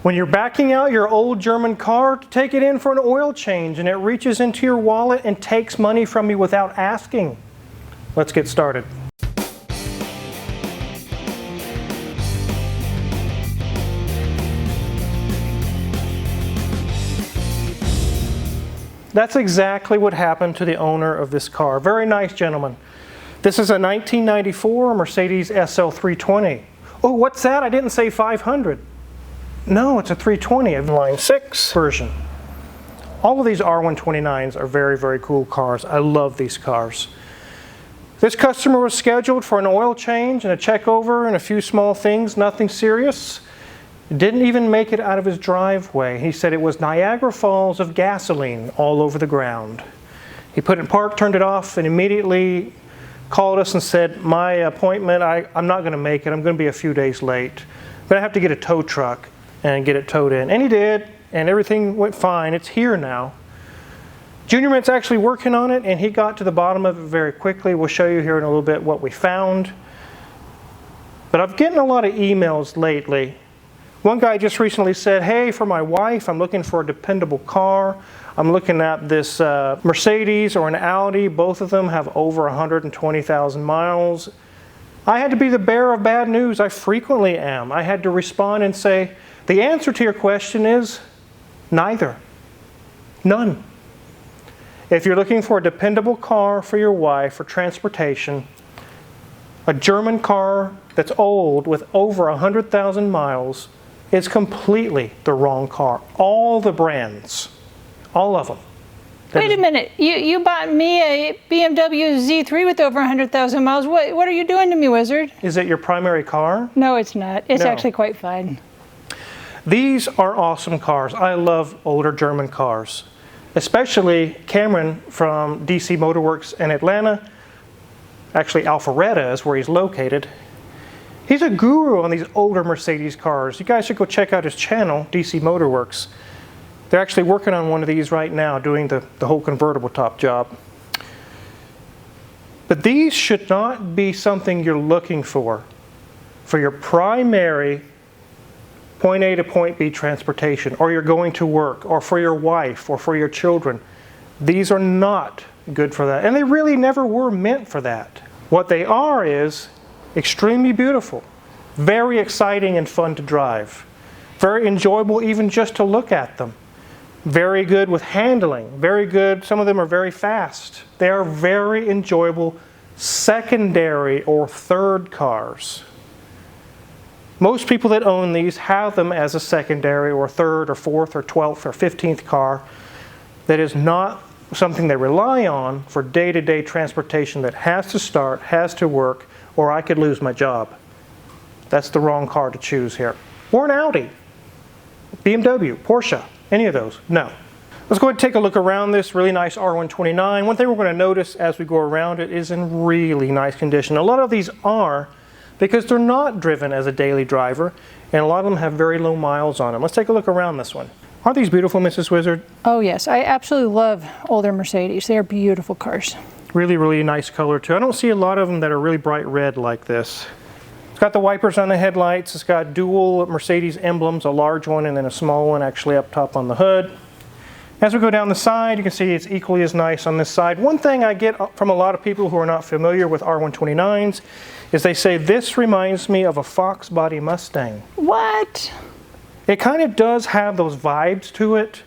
When you're backing out your old German car to take it in for an oil change and it reaches into your wallet and takes money from you without asking. Let's get started. That's exactly what happened to the owner of this car. Very nice gentleman. This is a 1994 Mercedes SL320. Oh, what's that? I didn't say 500. No, it's a 320, a line 6 version. All of these R129s are very, very cool cars. I love these cars. This customer was scheduled for an oil change and a check over and a few small things, nothing serious. Didn't even make it out of his driveway. He said it was Niagara Falls of gasoline all over the ground. He put it in park, turned it off, and immediately called us and said, my appointment, I'm not going to make it. I'm going to be a few days late. I'm going to have to get a tow truck and get it towed in. And he did, and everything went fine. It's here now. Junior Mint's actually working on it, and he got to the bottom of it very quickly. We'll show you here in a little bit what we found. But I've getting a lot of emails lately. One guy just recently said, hey, for my wife, I'm looking for a dependable car. I'm looking at this Mercedes or an Audi. Both of them have over 120,000 miles. I had to be the bearer of bad news. I frequently am. I had to respond and say, the answer to your question is neither. None. If you're looking for a dependable car for your wife for transportation, a German car that's old with over 100,000 miles is completely the wrong car. All the brands, all of them. Wait a minute, you bought me a BMW Z3 with over 100,000 miles. What are you doing to me, Wizard? Is it your primary car? No, it's not. It's No. actually quite fine. These are awesome cars. I love older German cars, especially Cameron from DC Motor Works in Atlanta. Actually, Alpharetta is where he's located. He's a guru on these older Mercedes cars. You guys should go check out his channel, DC Motor Works. They're actually working on one of these right now, doing the whole convertible top job. But these should not be something you're looking for your primary point A to point B transportation, or you're going to work, or for your wife, or for your children. These are not good for that, and they really never were meant for that. What they are is extremely beautiful, very exciting and fun to drive, very enjoyable even just to look at them, very good with handling, very good, some of them are very fast. They are very enjoyable secondary or third cars. Most people that own these have them as a secondary or third or fourth or 12th or 15th car. That is not something they rely on for day-to-day transportation that has to start, has to work, or I could lose my job. That's the wrong car to choose here. Or an Audi, BMW, Porsche, any of those. No. Let's go ahead and take a look around this really nice R129. One thing we're going to notice as we go around it is in really nice condition. A lot of these are because they're not driven as a daily driver, and a lot of them have very low miles on them. Let's take a look around this one. Aren't these beautiful, Mrs. Wizard? Oh yes, I absolutely love older Mercedes. They are beautiful cars. Really, really nice color too. I don't see a lot of them that are really bright red like this. It's got the wipers on the headlights. It's got dual Mercedes emblems, a large one and then a small one actually up top on the hood. As we go down the side, you can see it's equally as nice on this side. One thing I get from a lot of people who are not familiar with R129s is they say, this reminds me of a Fox body Mustang. What? It kind of does have those vibes to it,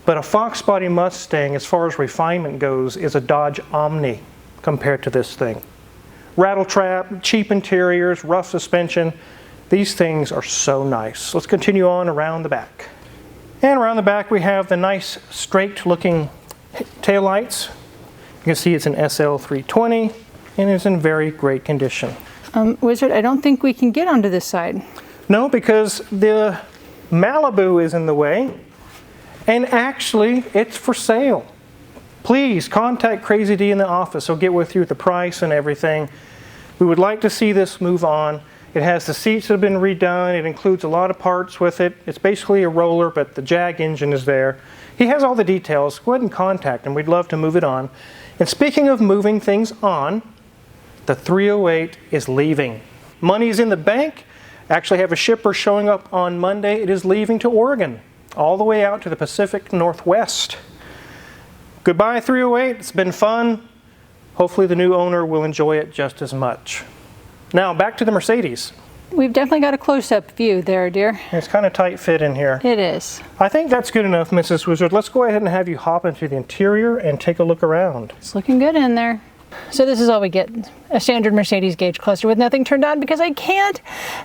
but a Fox body Mustang, as far as refinement goes, is a Dodge Omni compared to this thing. Rattle trap, cheap interiors, rough suspension. These things are so nice. Let's continue on around the back. And around the back we have the nice straight looking taillights. You can see it's an SL320 and it's in very great condition. Wizard, I don't think we can get onto this side. No, because the Malibu is in the way, and actually it's for sale. Please contact Crazy D in the office. He'll get with you with the price and everything. We would like to see this move on. It has the seats that have been redone. It includes a lot of parts with it. It's basically a roller, but the Jag engine is there. He has all the details. Go ahead and contact him. We'd love to move it on. And speaking of moving things on, the 308 is leaving. Money's in the bank. Actually have a shipper showing up on Monday. It is leaving to Oregon, all the way out to the Pacific Northwest. Goodbye 308, it's been fun. Hopefully the new owner will enjoy it just as much. Now back to the Mercedes. We've definitely got a close-up view there, dear. It's kind of tight fit in here. It is. I think that's good enough, Mrs. Wizard. Let's go ahead and have you hop into the interior and take a look around. It's looking good in there. So this is all we get, a standard Mercedes gauge cluster with nothing turned on because I can't,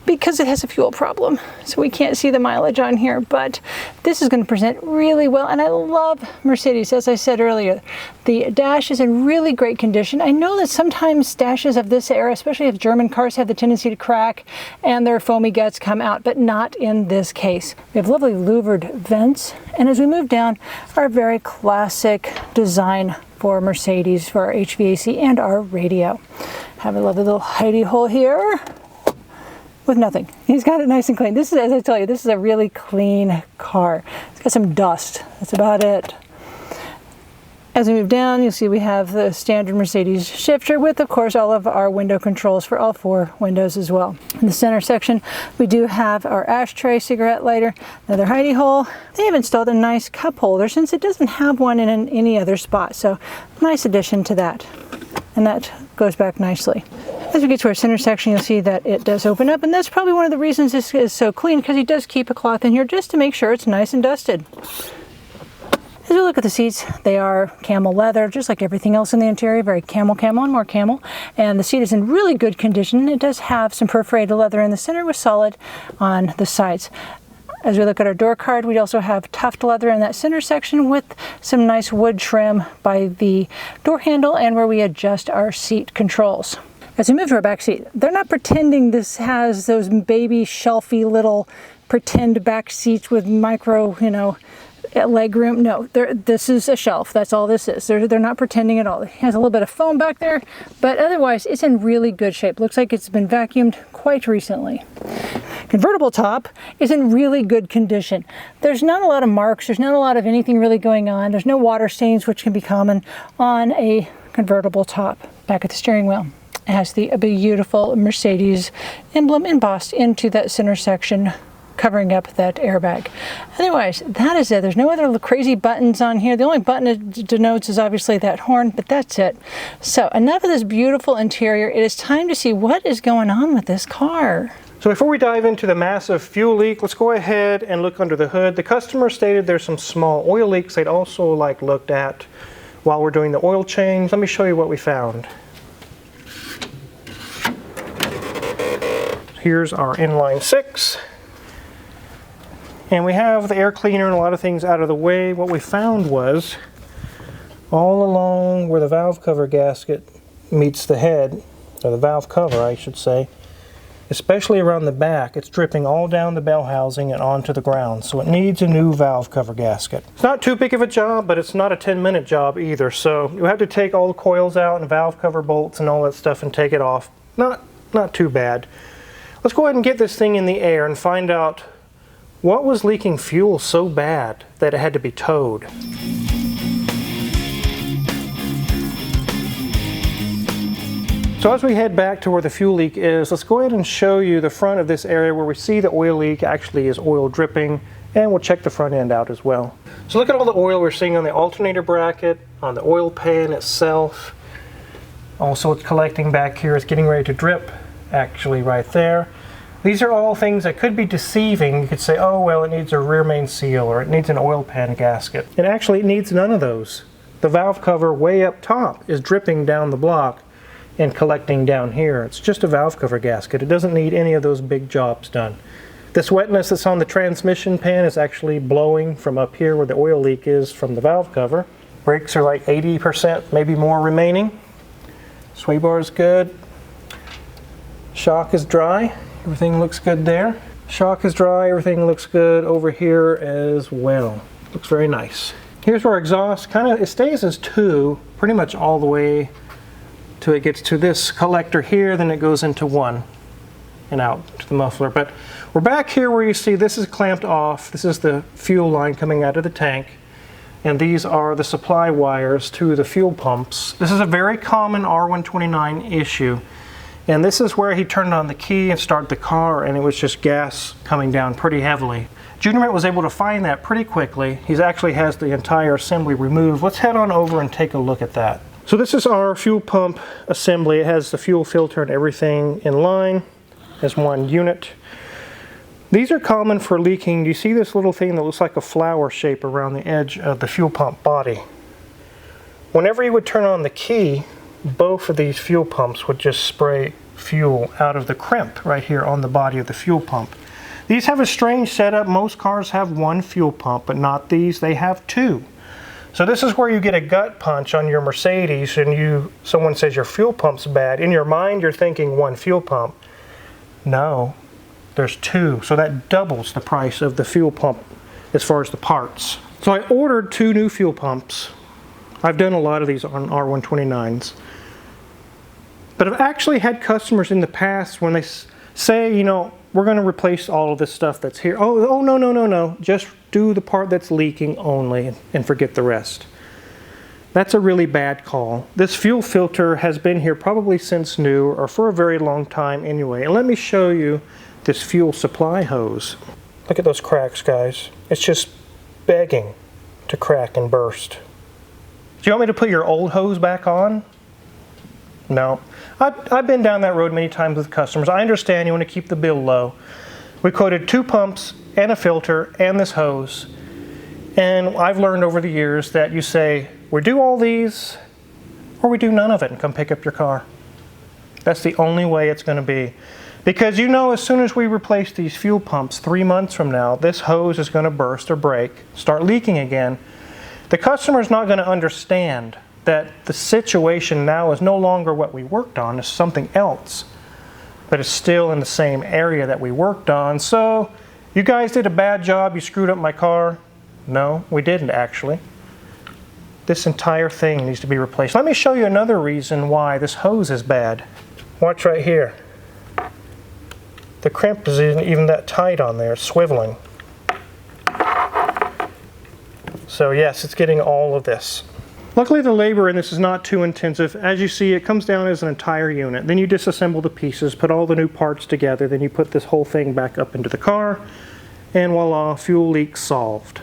because it has a fuel problem. So we can't see the mileage on here, but this is going to present really well. And I love Mercedes, as I said earlier. The dash is in really great condition. I know that sometimes dashes of this era, especially if German cars, have the tendency to crack and their foamy guts come out, but not in this case. We have lovely louvered vents. And as we move down, our very classic design for Mercedes, for our HVAC and our radio. Have a lovely little hidey hole here with nothing. He's got it nice and clean. This is, as I tell you, this is a really clean car. It's got some dust. That's about it. As we move down, you'll see we have the standard Mercedes shifter with, of course, all of our window controls for all 4 windows as well. In the center section, we do have our ashtray, cigarette lighter, another hidey hole. They have installed a nice cup holder since it doesn't have one in any other spot. So nice addition to that. And that goes back nicely. As we get to our center section, you'll see that it does open up, and that's probably one of the reasons this is so clean, because he does keep a cloth in here just to make sure it's nice and dusted. As we look at the seats, they are camel leather, just like everything else in the interior, very camel, and more camel. And the seat is in really good condition. It does have some perforated leather in the center with solid on the sides. As we look at our door card, we also have tuft leather in that center section with some nice wood trim by the door handle and where we adjust our seat controls. As we move to our back seat, they're not pretending this has those baby shelfy little pretend back seats with micro, leg room. No, this is a shelf. That's all this is. They're not pretending at all. It has a little bit of foam back there, but otherwise it's in really good shape. Looks like it's been vacuumed quite recently. Convertible top is in really good condition. There's not a lot of marks. There's not a lot of anything really going on. There's no water stains, which can be common on a convertible top. Back at the steering wheel, it has the beautiful Mercedes emblem embossed into that center section, covering up that airbag. Otherwise, that is it. There's no other crazy buttons on here. The only button it denotes is obviously that horn, but that's it. So enough of this beautiful interior. It is time to see what is going on with this car. So before we dive into the massive fuel leak, let's go ahead and look under the hood. The customer stated there's some small oil leaks they'd also looked at while we're doing the oil change. Let me show you what we found. Here's our inline 6. And we have the air cleaner and a lot of things out of the way. What we found was all along where the valve cover gasket meets the head, or the valve cover I should say, especially around the back, it's dripping all down the bell housing and onto the ground. So it needs a new valve cover gasket. It's not too big of a job, but it's not a 10-minute job either. So you have to take all the coils out and valve cover bolts and all that stuff and take it off. Not too bad. Let's go ahead and get this thing in the air and find out what was leaking fuel so bad that it had to be towed. So as we head back to where the fuel leak is, let's go ahead and show you the front of this area where we see the oil leak actually is oil dripping, and we'll check the front end out as well. So look at all the oil we're seeing on the alternator bracket, on the oil pan itself. Also it's collecting back here, it's getting ready to drip, actually right there. These are all things that could be deceiving. You could say, oh, well, it needs a rear main seal or it needs an oil pan gasket. And actually, it needs none of those. The valve cover way up top is dripping down the block and collecting down here. It's just a valve cover gasket. It doesn't need any of those big jobs done. This wetness that's on the transmission pan is actually blowing from up here where the oil leak is from the valve cover. Brakes are like 80%, maybe more remaining. Sway bar is good. Shock is dry. Everything looks good there. Shock is dry, everything looks good over here as well. Looks very nice. Here's where exhaust it stays as 2 pretty much all the way till it gets to this collector here, then it goes into 1 and out to the muffler. But we're back here where you see this is clamped off. This is the fuel line coming out of the tank. And these are the supply wires to the fuel pumps. This is a very common R129 issue. And this is where he turned on the key and started the car, and it was just gas coming down pretty heavily. Junior was able to find that pretty quickly. He actually has the entire assembly removed. Let's head on over and take a look at that. So this is our fuel pump assembly. It has the fuel filter and everything in line as one unit. These are common for leaking. You see this little thing that looks like a flower shape around the edge of the fuel pump body. Whenever you would turn on the key, both of these fuel pumps would just spray fuel out of the crimp right here on the body of the fuel pump. These have a strange setup. Most cars have one fuel pump, but not these. They have two. So this is where you get a gut punch on your Mercedes and someone says your fuel pump's bad. In your mind, you're thinking one fuel pump. No, there's two. So that doubles the price of the fuel pump as far as the parts. So I ordered 2 new fuel pumps. I've done a lot of these on R129s. But I've actually had customers in the past when they say, you know, we're going to replace all of this stuff that's here. Oh, no. Just do the part that's leaking only and forget the rest. That's a really bad call. This fuel filter has been here probably since new or for a very long time anyway. And let me show you this fuel supply hose. Look at those cracks, guys. It's just begging to crack and burst. Do you want me to put your old hose back on? No. I've been down that road many times with customers. I understand you want to keep the bill low. We quoted 2 pumps and a filter and this hose. And I've learned over the years that you say, we do all these or we do none of it and come pick up your car. That's the only way it's going to be. Because you know, as soon as we replace these fuel pumps 3 months from now, this hose is going to burst or break, start leaking again. The customer's not going to understand that the situation now is no longer what we worked on, it's something else. But it's still in the same area that we worked on. So, you guys did a bad job, you screwed up my car. No, we didn't actually. This entire thing needs to be replaced. Let me show you another reason why this hose is bad. Watch right here. The crimp isn't even that tight on there, it's swiveling. So yes, it's getting all of this. Luckily the labor in this is not too intensive. As you see, it comes down as an entire unit. Then you disassemble the pieces, put all the new parts together, then you put this whole thing back up into the car, and voila, fuel leak solved.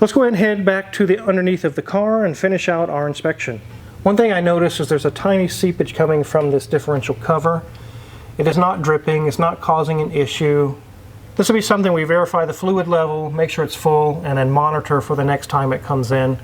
Let's go ahead and head back to the underneath of the car and finish out our inspection. One thing I noticed is there's a tiny seepage coming from this differential cover. It is not dripping, it's not causing an issue. This will be something we verify the fluid level, make sure it's full, and then monitor for the next time it comes in.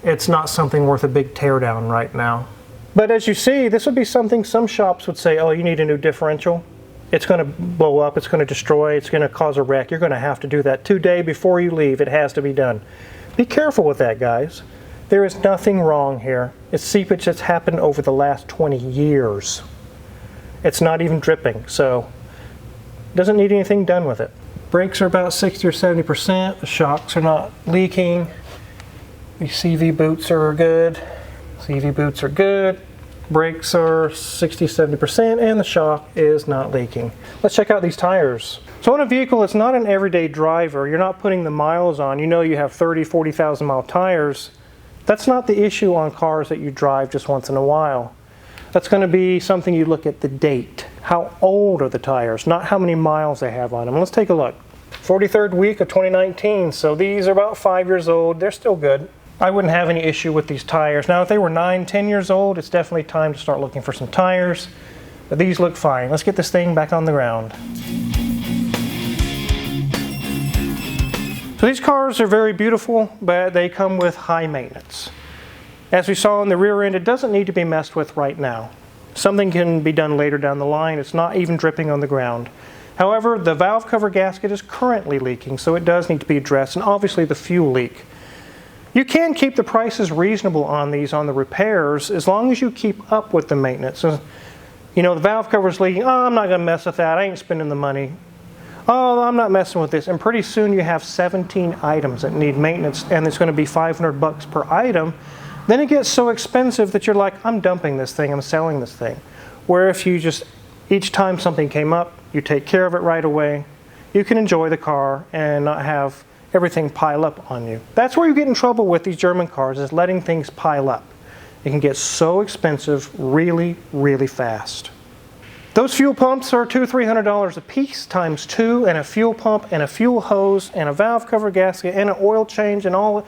It's not something worth a big teardown right now. But as you see, this would be something some shops would say, oh, you need a new differential. It's going to blow up, it's going to destroy, it's going to cause a wreck. You're going to have to do that today before you leave. It has to be done. Be careful with that, guys. There is nothing wrong here. It's seepage that's happened over the last 20 years. It's not even dripping, so it doesn't need anything done with it. Brakes are about 60 or 70%. The shocks are not leaking. The CV boots are good. CV boots are good. Brakes are 60-70% and the shock is not leaking. Let's check out these tires. So on a vehicle that's not an everyday driver, you're not putting the miles on, you know you have 30,000-40,000 mile tires. That's not the issue on cars that you drive just once in a while. That's going to be something you look at the date. How old are the tires, not how many miles they have on them. Let's take a look. 43rd week of 2019, so these are about 5 years old. They're still good. I wouldn't have any issue with these tires. Now if they were 9-10 years old, it's definitely time to start looking for some tires. But these look fine. Let's get this thing back on the ground. So these cars are very beautiful, but they come with high maintenance. As we saw in the rear end, it doesn't need to be messed with right now. Something can be done later down the line. It's not even dripping on the ground. However, the valve cover gasket is currently leaking, so it does need to be addressed, and obviously the fuel leak. You can keep the prices reasonable on these, on the repairs, as long as you keep up with the maintenance. You know, the valve cover's leaking. Oh, I'm not going to mess with that. I ain't spending the money. Oh, I'm not messing with this. And pretty soon you have 17 items that need maintenance, and it's going to be $500 per item. Then it gets so expensive that you're like, I'm dumping this thing. I'm selling this thing. Where if you just, each time something came up, you take care of it right away, you can enjoy the car and not have everything pile up on you. That's where you get in trouble with these German cars, is letting things pile up. It can get so expensive really, really fast. Those fuel pumps are $200-300 a piece times 2, and a fuel pump and a fuel hose and a valve cover gasket and an oil change and all.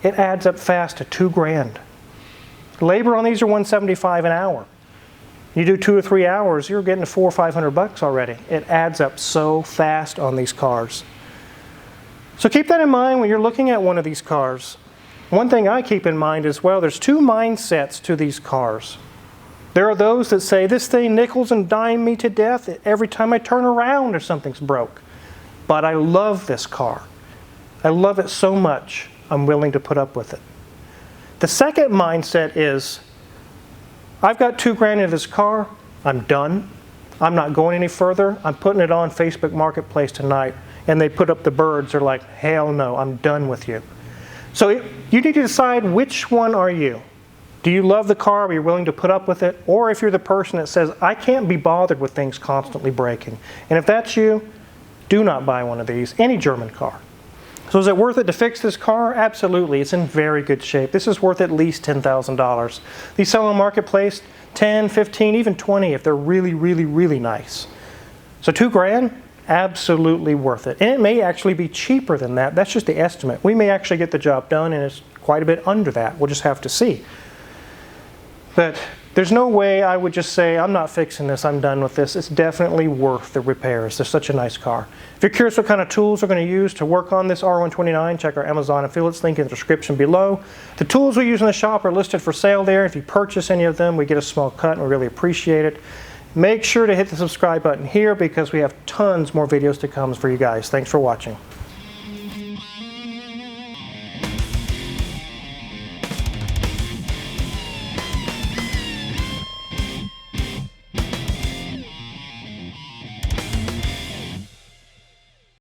It adds up fast to $2 grand. Labor on these are $175 an hour. You do 2 or 3 hours, you're getting $400 or $500 already. It adds up so fast on these cars. So keep that in mind when you're looking at one of these cars. One thing I keep in mind as well, there's 2 mindsets to these cars. There are those that say, this thing nickels and dime me to death every time I turn around or something's broke. But I love this car. I love it so much, I'm willing to put up with it. The second mindset is, I've got $2 grand in this car, I'm done. I'm not going any further. I'm putting it on Facebook Marketplace tonight. And they put up the birds, they're like, hell no, I'm done with you. So you need to decide, which one are you? Do you love the car, are you willing to put up with it? Or if you're the person that says, I can't be bothered with things constantly breaking. And if that's you, do not buy one of these, any German car. So is it worth it to fix this car? Absolutely, it's in very good shape. This is worth at least $10,000. These sell on Marketplace 10, 15, even 20 if they're really, really, really nice. So $2 grand, absolutely worth it. And it may actually be cheaper than that. That's just the estimate. We may actually get the job done and it's quite a bit under that. We'll just have to see. But there's no way I would just say, I'm not fixing this, I'm done with this. It's definitely worth the repairs. They're such a nice car. If you're curious what kind of tools we're going to use to work on this R129, check our Amazon affiliates link in the description below. The tools we use in the shop are listed for sale there. If you purchase any of them, we get a small cut and we really appreciate it. Make sure to hit the subscribe button here because we have tons more videos to come for you guys. Thanks for watching.